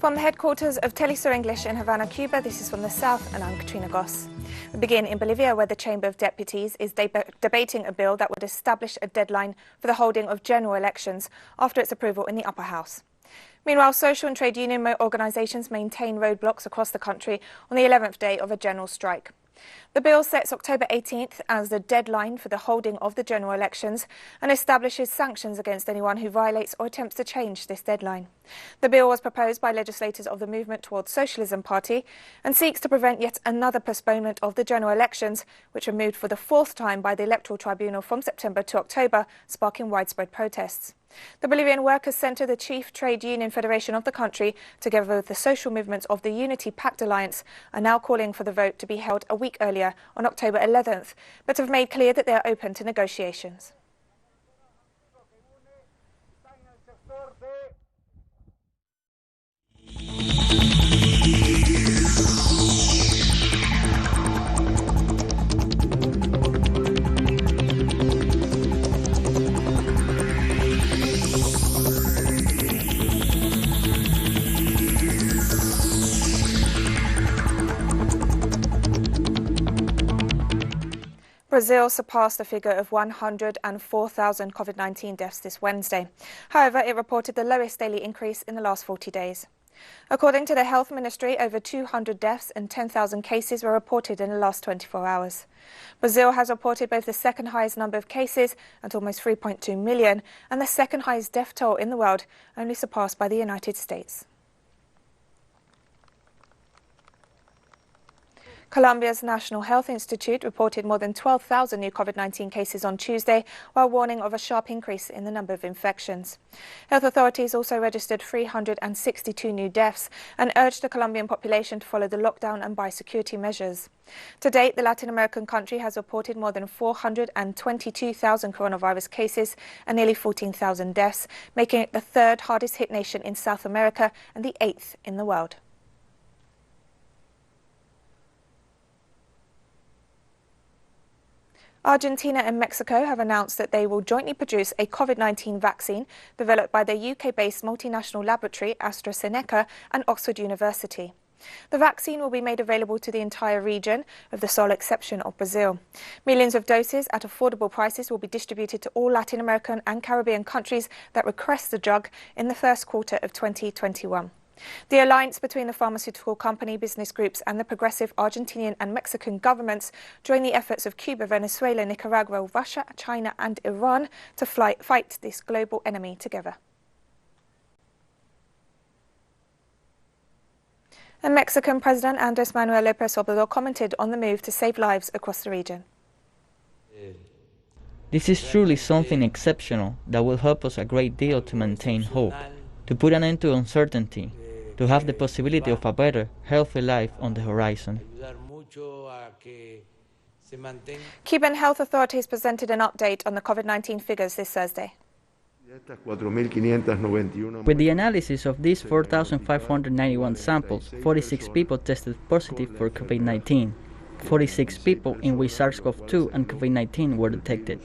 From the headquarters of Telesur English in Havana, Cuba, this is From the South, and I'm Katrina Goss. We begin in Bolivia, where the Chamber of Deputies is debating a bill that would establish a deadline for the holding of general elections after its approval in the upper house. Meanwhile, social and trade union organisations maintain roadblocks across the country on the 11th day of a general strike. The bill sets October 18th as the deadline for the holding of the general elections and establishes sanctions against anyone who violates or attempts to change this deadline. The bill was proposed by legislators of the Movement Towards Socialism Party and seeks to prevent yet another postponement of the general elections, which were moved for the fourth time by the Electoral Tribunal from September to October, sparking widespread protests. The Bolivian Workers' Centre, the chief trade union federation of the country, together with the social movements of the Unity Pact Alliance, are now calling for the vote to be held a week earlier on October 11th, but have made clear that they are open to negotiations. Brazil surpassed the figure of 104,000 COVID-19 deaths this Wednesday. However, it reported the lowest daily increase in the last 40 days. According to the Health Ministry, over 200 deaths and 10,000 cases were reported in the last 24 hours. Brazil has reported both the second highest number of cases at almost 3.2 million and the second highest death toll in the world, only surpassed by the United States. Colombia's National Health Institute reported more than 12,000 new COVID-19 cases on Tuesday, while warning of a sharp increase in the number of infections. Health authorities also registered 362 new deaths and urged the Colombian population to follow the lockdown and biosecurity measures. To date, the Latin American country has reported more than 422,000 coronavirus cases and nearly 14,000 deaths, making it the third hardest hit nation in South America and the 8th in the world. Argentina and Mexico have announced that they will jointly produce a COVID-19 vaccine developed by the UK-based multinational laboratory AstraZeneca and Oxford University. The vaccine will be made available to the entire region, with the sole exception of Brazil. Millions of doses at affordable prices will be distributed to all Latin American and Caribbean countries that request the drug in the first quarter of 2021. The alliance between the pharmaceutical company, business groups and the progressive Argentinian and Mexican governments join the efforts of Cuba, Venezuela, Nicaragua, Russia, China and Iran to fight this global enemy together. And Mexican President Andrés Manuel López Obrador commented on the move to save lives across the region. This is truly something exceptional that will help us a great deal to maintain hope, to put an end to uncertainty, to have the possibility of a better, healthy life on the horizon. Cuban health authorities presented an update on the COVID-19 figures this Thursday. With the analysis of these 4,591 samples, 46 people tested positive for COVID-19. 46 people in which SARS-CoV-2 and COVID-19 were detected.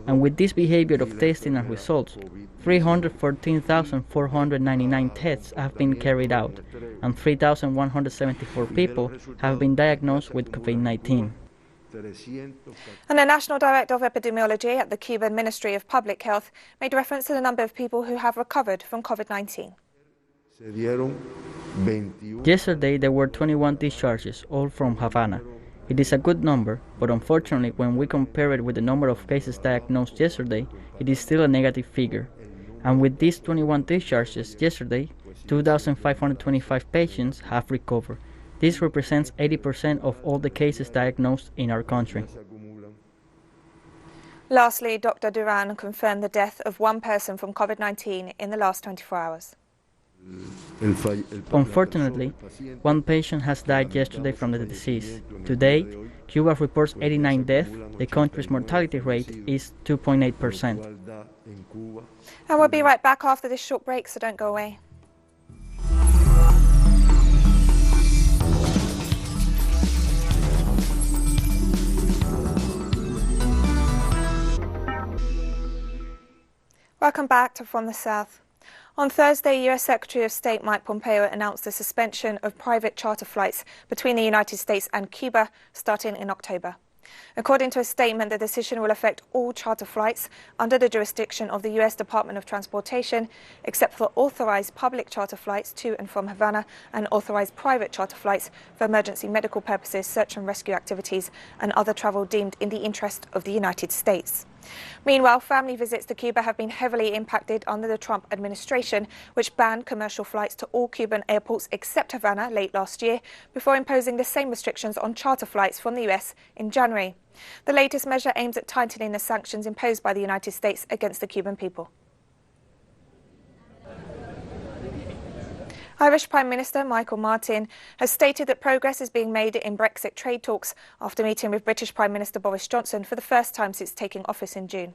And with this behavior of testing and results, 314,499 tests have been carried out, and 3,174 people have been diagnosed with COVID-19. And the National Director of Epidemiology at the Cuban Ministry of Public Health made reference to the number of people who have recovered from COVID-19. Yesterday there were 21 discharges, all from Havana. It is a good number, but unfortunately when we compare it with the number of cases diagnosed yesterday, it is still a negative figure. And with these 21 discharges yesterday, 2,525 patients have recovered. This represents 80% of all the cases diagnosed in our country. Lastly, Dr. Duran confirmed the death of one person from COVID-19 in the last 24 hours. Unfortunately, one patient has died yesterday from the disease. Today, Cuba reports 89 deaths. The country's mortality rate is 2.8%. And we'll be right back after this short break, so don't go away. Welcome back to From the South. On Thursday, US Secretary of State Mike Pompeo announced the suspension of private charter flights between the United States and Cuba starting in October. According to a statement, the decision will affect all charter flights under the jurisdiction of the U.S. Department of Transportation, except for authorized public charter flights to and from Havana and authorized private charter flights for emergency medical purposes, search and rescue activities, and other travel deemed in the interest of the United States. Meanwhile, family visits to Cuba have been heavily impacted under the Trump administration, which banned commercial flights to all Cuban airports except Havana late last year, before imposing the same restrictions on charter flights from the US in January. The latest measure aims at tightening the sanctions imposed by the United States against the Cuban people. Irish Prime Minister Michael Martin has stated that progress is being made in Brexit trade talks after meeting with British Prime Minister Boris Johnson for the first time since taking office in June.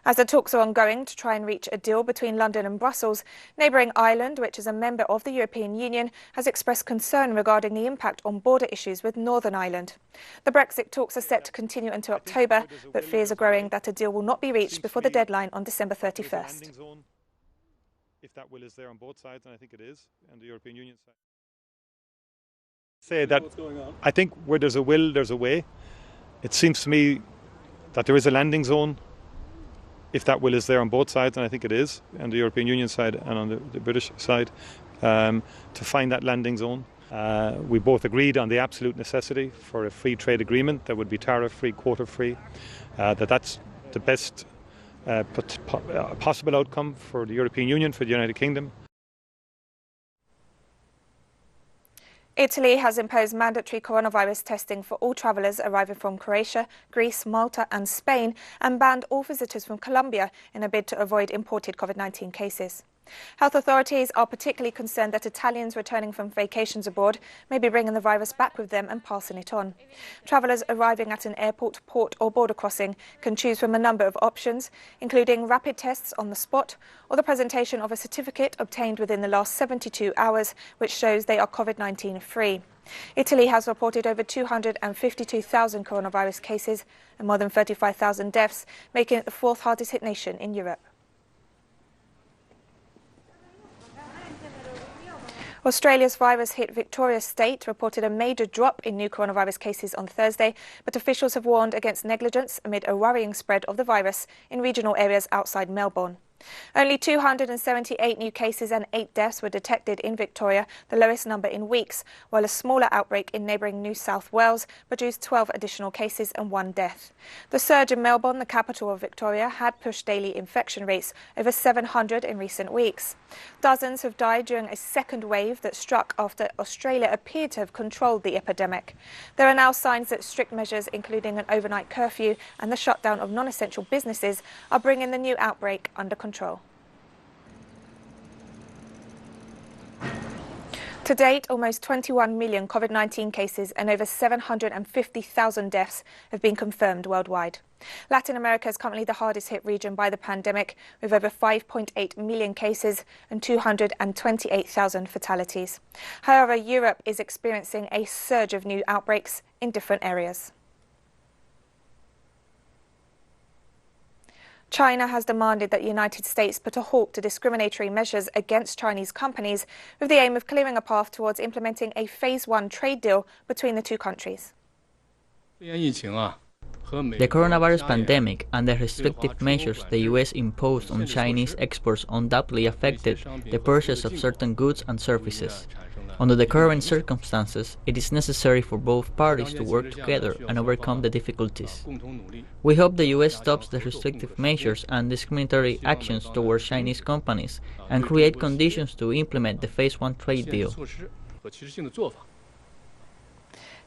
As the talks are ongoing to try and reach a deal between London and Brussels, neighbouring Ireland, which is a member of the European Union, has expressed concern regarding the impact on border issues with Northern Ireland. The Brexit talks are set to continue until October, but fears are growing that a deal will not be reached before the deadline on December 31st. If that will is there on both sides, and I think it is, and the European Union side. Say that I think where there's a will, there's a way. It seems to me that there is a landing zone, if that will is there on both sides, and I think it is, on the European Union side and on the British side, to find that landing zone. We both agreed on the absolute necessity for a free trade agreement that would be tariff-free, quota-free, that's the best possible outcome for the European Union, for the United Kingdom. Italy has imposed mandatory coronavirus testing for all travellers arriving from Croatia, Greece, Malta and Spain, and banned all visitors from Colombia in a bid to avoid imported COVID-19 cases. Health authorities are particularly concerned that Italians returning from vacations abroad may be bringing the virus back with them and passing it on. Travellers arriving at an airport, port or border crossing can choose from a number of options, including rapid tests on the spot or the presentation of a certificate obtained within the last 72 hours, which shows they are COVID-19 free. Italy has reported over 252,000 coronavirus cases and more than 35,000 deaths, making it the fourth hardest hit nation in Europe. Australia's virus-hit Victoria state reported a major drop in new coronavirus cases on Thursday, but officials have warned against negligence amid a worrying spread of the virus in regional areas outside Melbourne. Only 278 new cases and 8 deaths were detected in Victoria, the lowest number in weeks, while a smaller outbreak in neighbouring New South Wales produced 12 additional cases and 1 death. The surge in Melbourne, the capital of Victoria, had pushed daily infection rates over 700 in recent weeks. Dozens have died during a second wave that struck after Australia appeared to have controlled the epidemic. There are now signs that strict measures, including an overnight curfew and the shutdown of non-essential businesses, are bringing the new outbreak under control. To date, almost 21 million COVID-19 cases and over 750,000 deaths have been confirmed worldwide. Latin America is currently the hardest hit region by the pandemic, with over 5.8 million cases and 228,000 fatalities. However, Europe is experiencing a surge of new outbreaks in different areas. China has demanded that the United States put a halt to discriminatory measures against Chinese companies with the aim of clearing a path towards implementing a Phase 1 trade deal between the two countries. The coronavirus pandemic and the restrictive measures the US imposed on Chinese exports undoubtedly affected the purchase of certain goods and services. Under the current circumstances, it is necessary for both parties to work together and overcome the difficulties. We hope the US stops the restrictive measures and discriminatory actions towards Chinese companies and create conditions to implement the Phase 1 trade deal.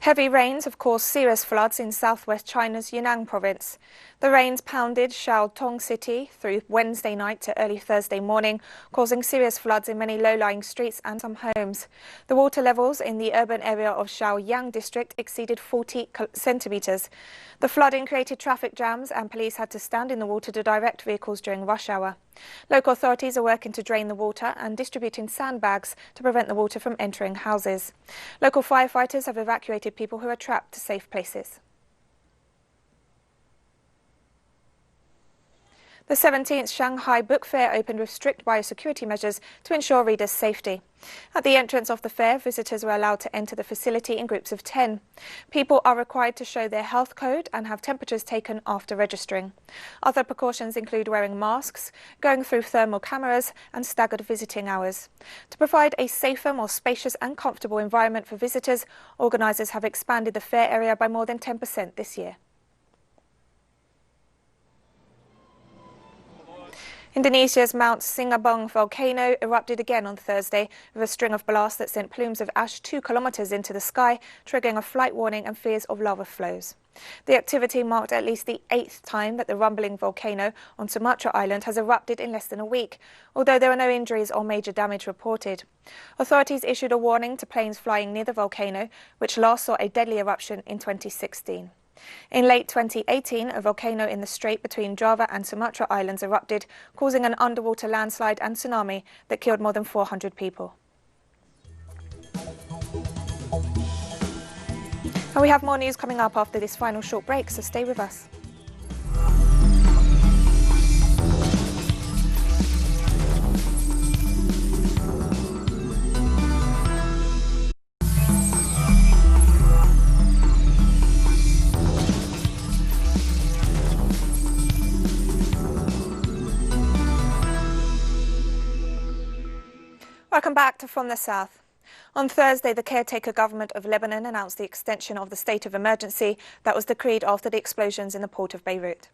Heavy rains have caused serious floods in southwest China's Yunnan province. The rains pounded Shantung City through Wednesday night to early Thursday morning, causing serious floods in many low-lying streets and some homes. The water levels in the urban area of Shaoyang district exceeded 40 centimetres. The flooding created traffic jams and police had to stand in the water to direct vehicles during rush hour. Local authorities are working to drain the water and distributing sandbags to prevent the water from entering houses. Local firefighters have evacuated people who are trapped to safe places. The 17th Shanghai Book Fair opened with strict biosecurity measures to ensure readers' safety. At the entrance of the fair, visitors were allowed to enter the facility in groups of 10. People are required to show their health code and have temperatures taken after registering. Other precautions include wearing masks, going through thermal cameras, and staggered visiting hours. To provide a safer, more spacious and comfortable environment for visitors, organisers have expanded the fair area by more than 10% this year. Indonesia's Mount Sinabung volcano erupted again on Thursday with a string of blasts that sent plumes of ash 2 kilometres into the sky, triggering a flight warning and fears of lava flows. The activity marked at least the 8th time that the rumbling volcano on Sumatra Island has erupted in less than a week, although there are no injuries or major damage reported. Authorities issued a warning to planes flying near the volcano, which last saw a deadly eruption in 2016. In late 2018, a volcano in the strait between Java and Sumatra Islands erupted, causing an underwater landslide and tsunami that killed more than 400 people. And we have more news coming up after this final short break, so stay with us. Welcome back to From the South. On Thursday, the caretaker government of Lebanon announced the extension of the state of emergency that was decreed after the explosions in the port of Beirut.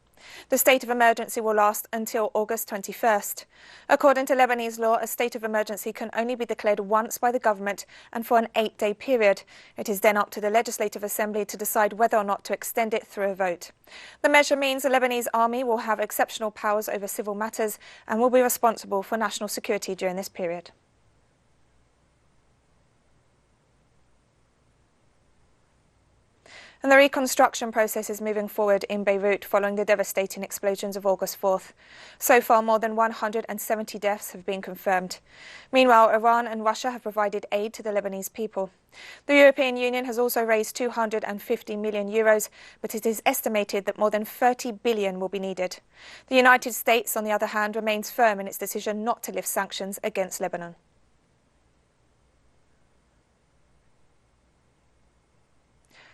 The state of emergency will last until August 21st. According to Lebanese law, a state of emergency can only be declared once by the government and for an 8-day period. It is then up to the Legislative Assembly to decide whether or not to extend it through a vote. The measure means the Lebanese army will have exceptional powers over civil matters and will be responsible for national security during this period. And the reconstruction process is moving forward in Beirut following the devastating explosions of August 4th. So far, more than 170 deaths have been confirmed. Meanwhile, Iran and Russia have provided aid to the Lebanese people. The European Union has also raised 250 million euros, but it is estimated that more than 30 billion will be needed. The United States, on the other hand, remains firm in its decision not to lift sanctions against Lebanon.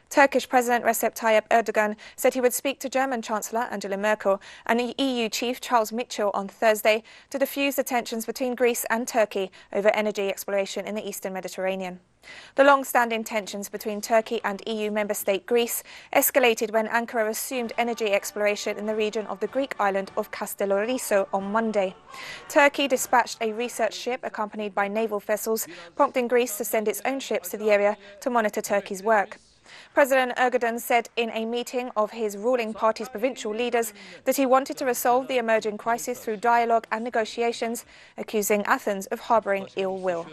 Turkish President Recep Tayyip Erdogan said he would speak to German Chancellor Angela Merkel and EU Chief Charles Michel on Thursday to defuse the tensions between Greece and Turkey over energy exploration in the eastern Mediterranean. The long-standing tensions between Turkey and EU member state Greece escalated when Ankara assumed energy exploration in the region of the Greek island of Castellorizo on Monday. Turkey dispatched a research ship accompanied by naval vessels, prompting Greece to send its own ships to the area to monitor Turkey's work. President Erdogan said in a meeting of his ruling party's provincial leaders that he wanted to resolve the emerging crisis through dialogue and negotiations, accusing Athens of harbouring ill will.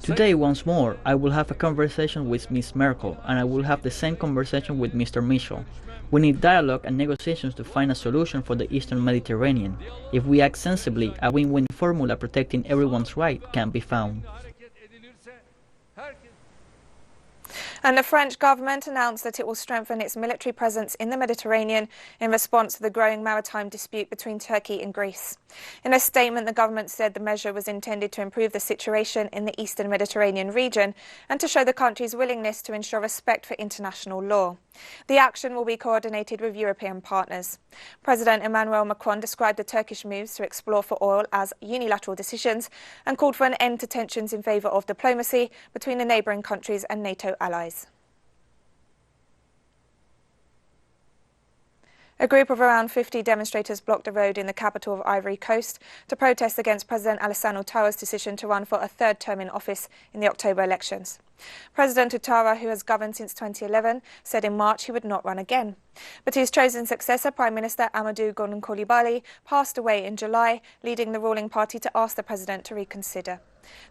Today, once more, I will have a conversation with Ms. Merkel, and I will have the same conversation with Mr. Michel. We need dialogue and negotiations to find a solution for the Eastern Mediterranean. If we act sensibly, a win-win formula protecting everyone's right can be found. And the French government announced that it will strengthen its military presence in the Mediterranean in response to the growing maritime dispute between Turkey and Greece. In a statement, the government said the measure was intended to improve the situation in the eastern Mediterranean region and to show the country's willingness to ensure respect for international law. The action will be coordinated with European partners. President Emmanuel Macron described the Turkish moves to explore for oil as unilateral decisions and called for an end to tensions in favour of diplomacy between the neighbouring countries and NATO allies. A group of around 50 demonstrators blocked a road in the capital of Ivory Coast to protest against President Alassane Ouattara's decision to run for a third term in office in the October elections. President Ouattara, who has governed since 2011, said in March he would not run again. But his chosen successor, Prime Minister Amadou Gon Coulibaly, passed away in July, leading the ruling party to ask the president to reconsider.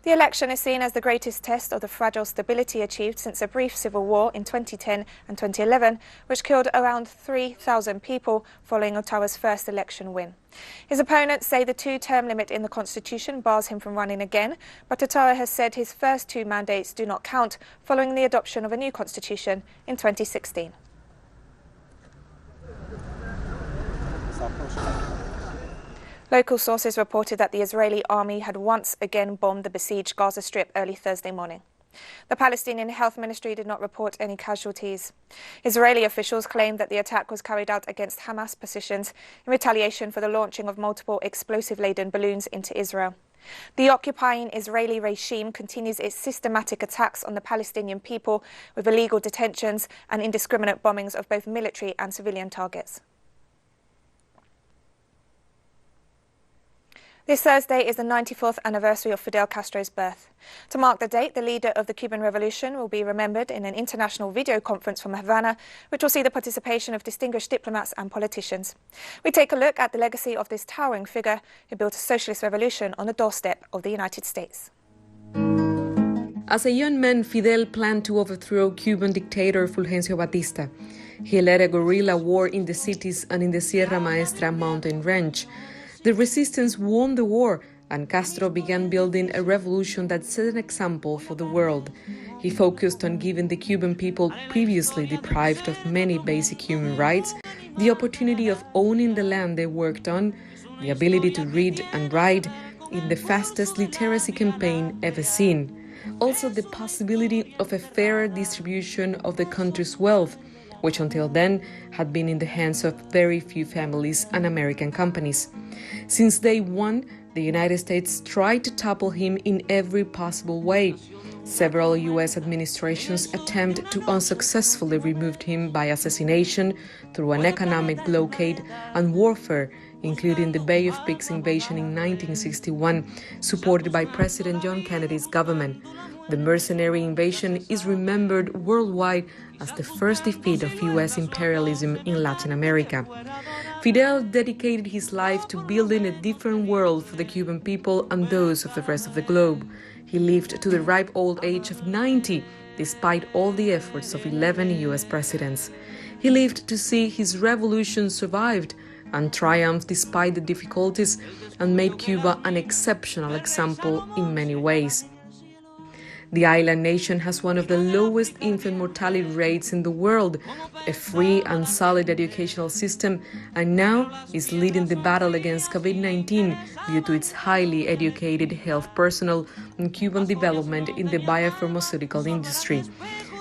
The election is seen as the greatest test of the fragile stability achieved since a brief civil war in 2010 and 2011, which killed around 3,000 people following Ottawa's first election win. His opponents say the two-term limit in the constitution bars him from running again, but Ottawa has said his first two mandates do not count following the adoption of a new constitution in 2016. Local sources reported that the Israeli army had once again bombed the besieged Gaza Strip early Thursday morning. The Palestinian Health Ministry did not report any casualties. Israeli officials claimed that the attack was carried out against Hamas positions in retaliation for the launching of multiple explosive-laden balloons into Israel. The occupying Israeli regime continues its systematic attacks on the Palestinian people with illegal detentions and indiscriminate bombings of both military and civilian targets. This Thursday is the 94th anniversary of Fidel Castro's birth. To mark the date, the leader of the Cuban Revolution will be remembered in an international video conference from Havana, which will see the participation of distinguished diplomats and politicians. We take a look at the legacy of this towering figure who built a socialist revolution on the doorstep of the United States. As a young man, Fidel planned to overthrow Cuban dictator Fulgencio Batista. He led a guerrilla war in the cities and in the Sierra Maestra mountain range. The resistance won the war, and Castro began building a revolution that set an example for the world. He focused on giving the Cuban people, previously deprived of many basic human rights, the opportunity of owning the land they worked on, the ability to read and write, in the fastest literacy campaign ever seen. Also the possibility of a fairer distribution of the country's wealth, which until then had been in the hands of very few families and American companies. Since day one, the United States tried to topple him in every possible way. Several U.S. administrations attempted to unsuccessfully remove him by assassination, through an economic blockade and warfare, including the Bay of Pigs invasion in 1961, supported by President John Kennedy's government. The mercenary invasion is remembered worldwide as the first defeat of U.S. imperialism in Latin America. Fidel dedicated his life to building a different world for the Cuban people and those of the rest of the globe. He lived to the ripe old age of 90, despite all the efforts of 11 U.S. presidents. He lived to see his revolution survived and triumphed despite the difficulties, and made Cuba an exceptional example in many ways. The island nation has one of the lowest infant mortality rates in the world, a free and solid educational system, and now is leading the battle against COVID-19 due to its highly educated health personnel and Cuban development in the biopharmaceutical industry.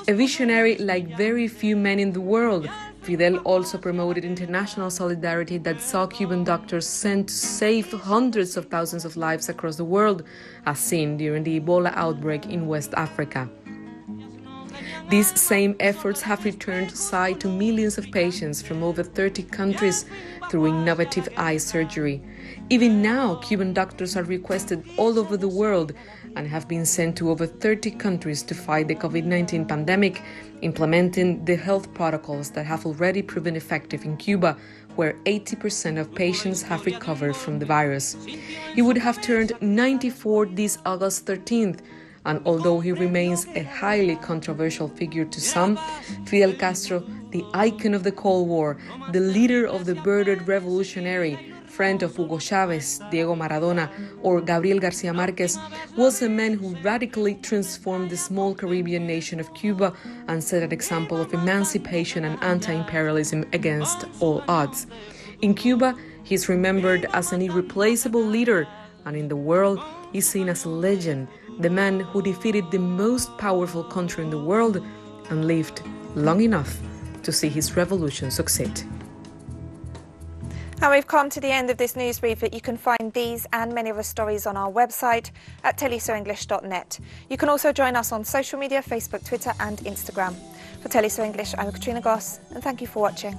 A visionary like very few men in the world, Fidel also promoted international solidarity that saw Cuban doctors sent to save hundreds of thousands of lives across the world, as seen during the Ebola outbreak in West Africa. These same efforts have returned sight to millions of patients from over 30 countries through innovative eye surgery. Even now, Cuban doctors are requested all over the world and have been sent to over 30 countries to fight the COVID-19 pandemic, implementing the health protocols that have already proven effective in Cuba, where 80% of patients have recovered from the virus. He would have turned 94 this August 13th, and although he remains a highly controversial figure to some, Fidel Castro, the icon of the Cold War, the leader of the murdered revolutionary, friend of Hugo Chavez, Diego Maradona, or Gabriel Garcia Marquez, was a man who radically transformed the small Caribbean nation of Cuba and set an example of emancipation and anti-imperialism against all odds. In Cuba, he is remembered as an irreplaceable leader, and in the world, he is seen as a legend, the man who defeated the most powerful country in the world and lived long enough to see his revolution succeed. Now we've come to the end of this news brief, but you can find these and many other stories on our website at telesoenglish.net. You can also join us on social media, Facebook, Twitter and Instagram. For Teleso English, I'm Katrina Goss, and thank you for watching.